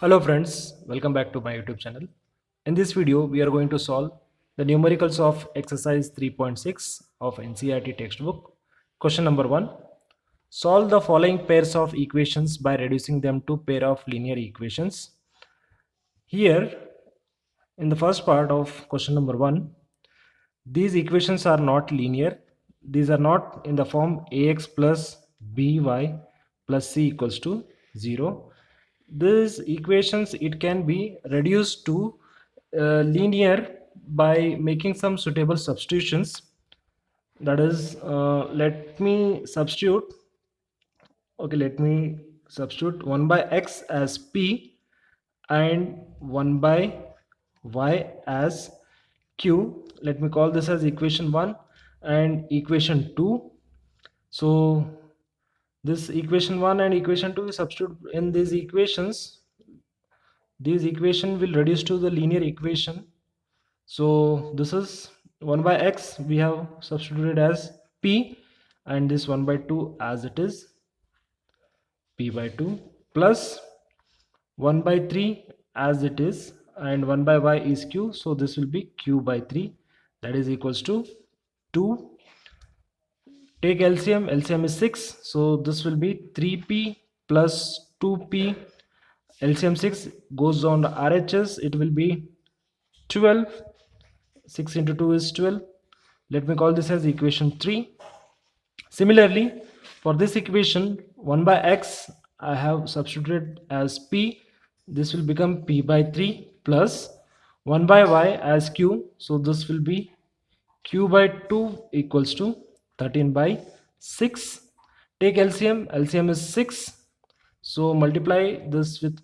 Hello friends, welcome back to my YouTube channel. In this video, we are going to solve the numericals of exercise 3.6 of NCERT textbook. Question number 1. Solve the following pairs of equations by reducing them to pair of linear equations. Here, in the first part of question number 1, these equations are not linear. These are not in the form ax plus by plus c equals to 0. These equations, it can be reduced to linear by making some suitable substitutions. That is, let me substitute. Okay, let me substitute 1 by x as p and 1 by y as q. Let me call this as equation 1 and equation 2. So this equation 1 and equation 2 is substitute in these equations. These equation will reduce to the linear equation. So this is 1 by x we have substituted as p, and this 1 by 2 as it is p by 2, plus 1 by 3 as it is, and 1 by y is q, so this will be q by 3, that is equals to 2. Take LCM is 6, so this will be 3p plus 2p. LCM 6 goes on the RHS, it will be 12. 6 into 2 is 12. Let me call this as equation 3. Similarly, for this equation 1 by x I have substituted as p. This will become p by 3 plus 1 by y as q, so this will be q by 2 equals to 13 by 6. Take LCM is 6, so multiply this with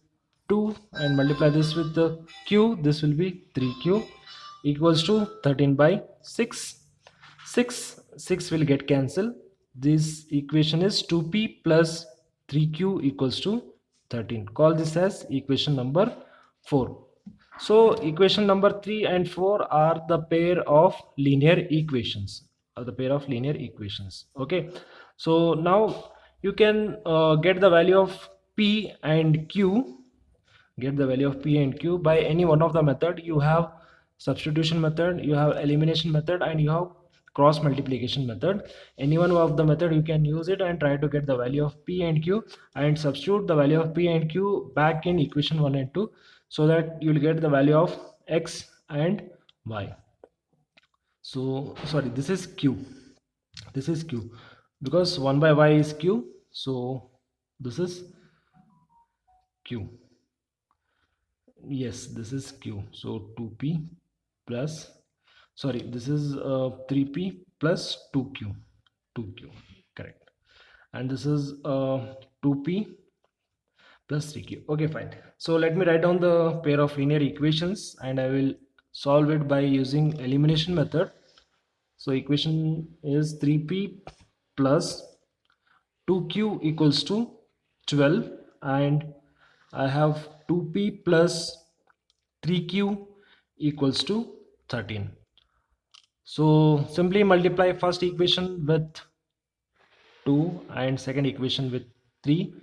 2 and multiply this with the q, this will be 3q equals to 13 by 6. 6 will get cancelled. This equation is 2p plus 3q equals to 13. Call this as equation number 4. So equation number 3 and 4 are the pair of linear equations, okay. So now you can get the value of p and q by any one of the method. You have substitution method, you have elimination method, and you have cross multiplication method. Any one of the method you can use it and try to get the value of p and q and substitute the value of p and q back in equation 1 and 2, so that you will get the value of x and y. So sorry, this is q because 1 by y is q, so this is q. Yes, this is q, so 2p plus, sorry, this is 3p plus 2q, correct, and this is 2p plus 3q. Okay, fine. So let me write down the pair of linear equations and I will solve it by using elimination method. So equation is 3p plus 2q equals to 12, and I have 2p plus 3q equals to 13. So simply multiply first equation with 2 and second equation with 3.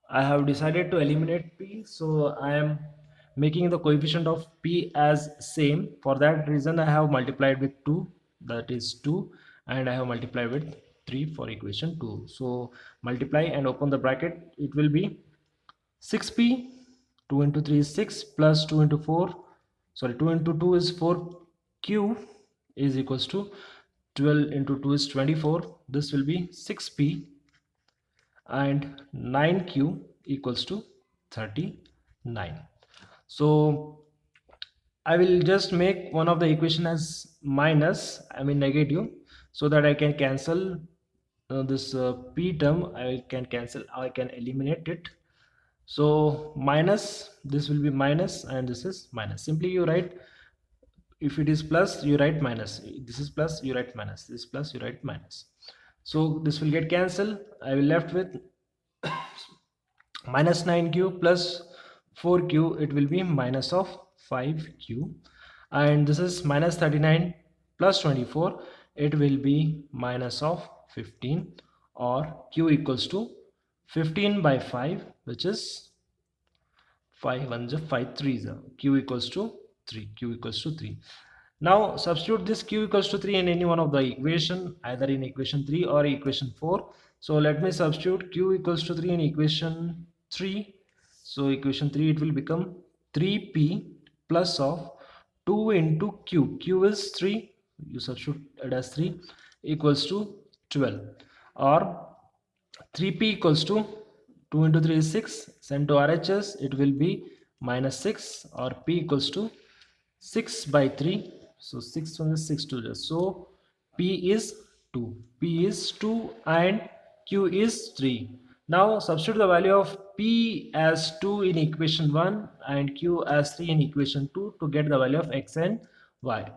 I have decided to eliminate p, so I am making the coefficient of p as same. For that reason I have multiplied with 2, that is 2, and I have multiplied with 3 for equation 2. So multiply and open the bracket, it will be 6p, 2 into 3 is 6, plus 2 into 4, sorry, 2 into 2 is 4q is equals to 12 into 2 is 24, this will be 6p, and 9q equals to 39. So I will just make one of the equation as minus, I mean negative, so that I can cancel this p term. I can eliminate it. So minus, this will be minus, and this is minus. Simply you write, if it is plus you write minus, this is plus you write minus, this is plus you write minus. So this will get cancelled. I will left with minus 9q plus 4q, it will be minus of 5q, and this is minus 39 plus 24, it will be minus of 15, or q equals to 15 by 5, which is 5 1s are 5 3s are q equals to 3, q equals to 3. Now substitute this q equals to 3 in any one of the equation, either in equation 3 or equation 4. So let me substitute q equals to 3 in equation 3. So equation 3, it will become 3p plus of 2 into q. Q is 3, you substitute it as 3, equals to 12, or 3p equals to 2 into 3 is 6, send to RHS, it will be minus 6, or p equals to 6 by 3. So 6 1 is 6 2, so p is 2, p is 2 and q is 3. Now substitute the value of p as 2 in equation 1 and q as 3 in equation 2 to get the value of x and y.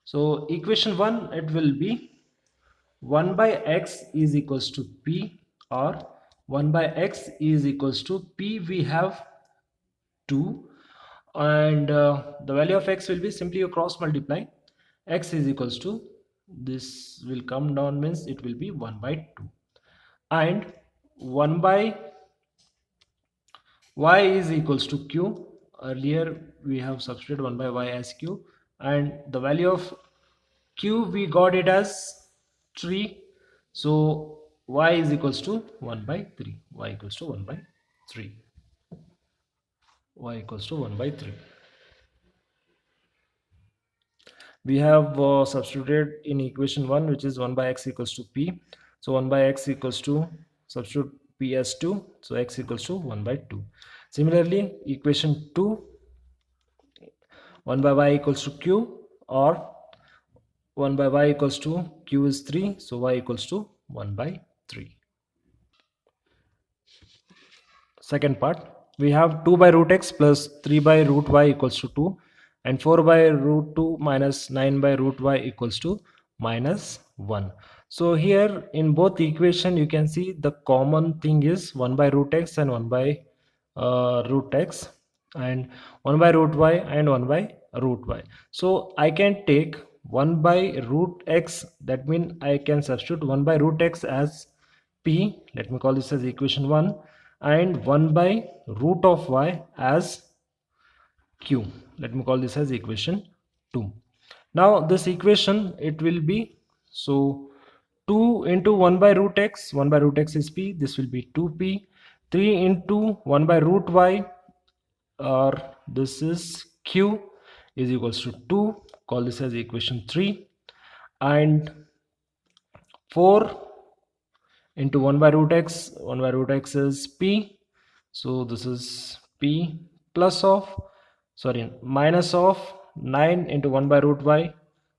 So equation 1, it will be 1 by x is equals to p, or 1 by x is equals to p, we have 2, and the value of x will be simply you cross multiply. X is equals to, this will come down, means it will be 1 by 2, and 1 by y is equals to q. Earlier we have substituted 1 by y as q, and the value of q we got it as 3, so y is equals to 1 by 3, y equals to 1 by 3, y equals to 1 by 3. We have substituted in equation 1, which is 1 by x equals to p. So 1 by x equals to, substitute p as 2, so x equals to 1 by 2. Similarly, equation 2, 1 by y equals to q, or 1 by y equals to, q is 3, so y equals to 1 by 3. Second part, we have 2 by root x plus 3 by root y equals to 2, and 4 by root 2 minus 9 by root y equals to minus 1. So here in both equation you can see the common thing is 1 by root x and 1 by root x, and 1 by root y and 1 by root y. So I can take 1 by root x, that means I can substitute 1 by root x as p, let me call this as equation 1, and 1 by root of y as q, let me call this as equation 2. Now this equation, it will be, so 2 into 1 by root x, 1 by root x is p, this will be 2p, 3 into 1 by root y, or this is q, is equals to 2, call this as equation 3, and 4 into 1 by root x, 1 by root x is p, so this is p plus of, sorry, minus of 9 into 1 by root y,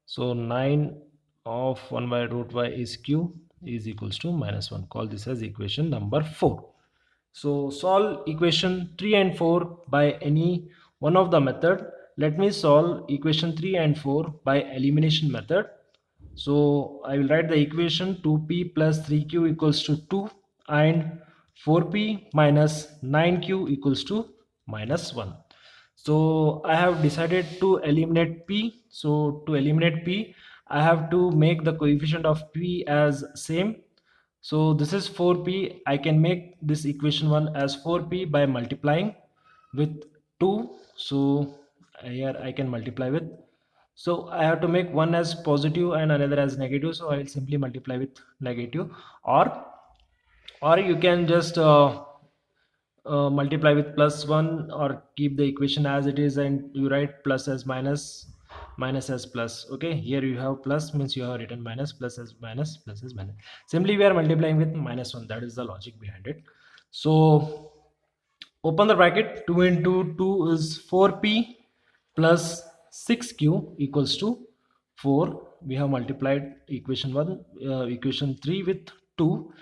so 9 of 1 by root y is q, is equals to minus 1, call this as equation number 4. So solve equation 3 and 4 by any one of the method. Let me solve equation 3 and 4 by elimination method. So I will write the equation 2p plus 3q equals to 2, and 4p minus 9q equals to minus 1. So I have decided to eliminate p. So to eliminate p, I have to make the coefficient of p as same. So this is 4p, I can make this equation 1 as 4p by multiplying with 2. So here I can multiply with, so I have to make one as positive and another as negative, so I will simply multiply with negative, or you can just multiply with plus 1, or keep the equation as it is and you write plus as minus, minus as plus. Okay, here you have plus, means you have written minus, plus as minus, plus as minus. Simply we are multiplying with minus 1, that is the logic behind it. So open the bracket, 2 into 2 is 4p plus 6q equals to 4. We have multiplied equation 1, equation 3 with 2.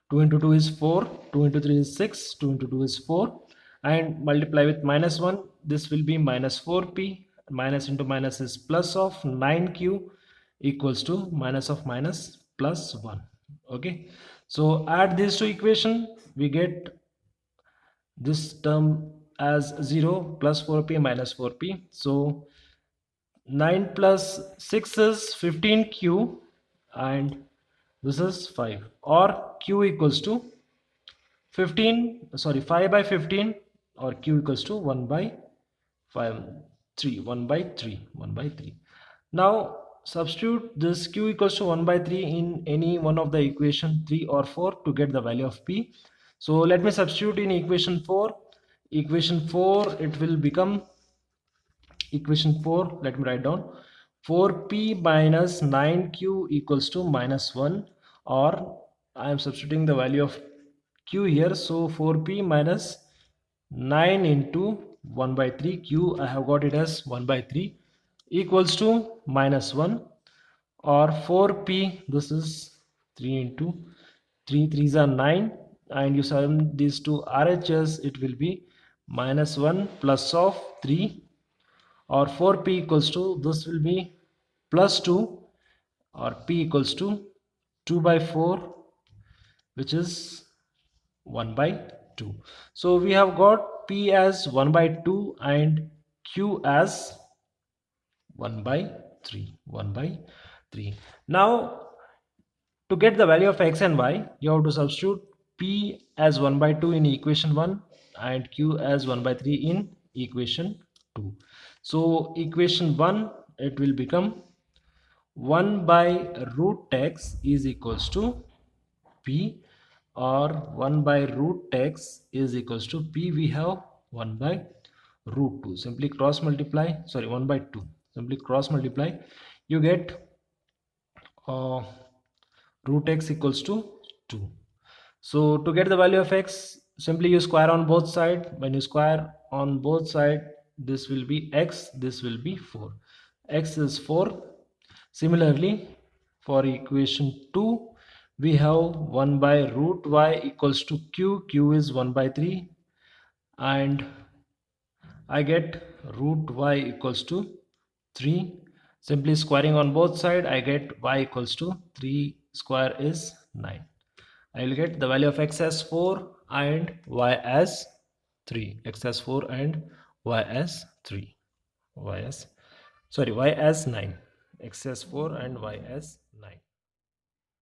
2 into 2 is 4, 2 into 3 is 6, 2 into 2 is 4, and multiply with minus 1, this will be minus 4p, minus into minus is plus of 9q equals to minus of minus plus 1. Okay, so add these two equation, we get this term as 0, plus 4p minus 4p. So 9 plus 6 is 15q, and this is 5, or q equals to 5 by 15 or q equals to 1 by 5 3 1 by 3 1 by 3. Now substitute this q equals to 1 by 3 in any one of the equation 3 or 4 to get the value of p. So let me substitute in equation 4. Equation 4, it will become equation 4, let me write down 4p minus 9q equals to minus 1, or I am substituting the value of q here. So 4p minus 9 into 1 by 3 q, I have got it as 1 by 3 equals to minus 1, or 4p, this is 3 into 3 3s are 9, and you sum these two RHS, it will be minus 1 plus of 3, or 4p equals to, this will be plus 2, or p equals to 2 by 4, which is 1 by 2. So we have got p as 1 by 2 and q as 1 by 3. Now to get the value of x and y, you have to substitute p as 1 by 2 in equation 1 and q as 1 by 3 in equation 2. So equation 1, it will become 1 by root x is equals to p, or 1 by root x is equals to p. We have 1 by root 2. Simply cross multiply, sorry, 1 by 2. Simply cross multiply. You get root x equals to 2. So to get the value of x, simply you square on both sides. When you square on both sides, this will be x, this will be 4. X is 4. Similarly, for equation 2, we have 1 by root y equals to q. Q is 1 by 3, and I get root y equals to 3. Simply squaring on both sides, I get y equals to 3 square is 9. I will get the value of x as 4 and y as 3. X as 4 and y as 3. Y as 9. X as 4 and y as 9.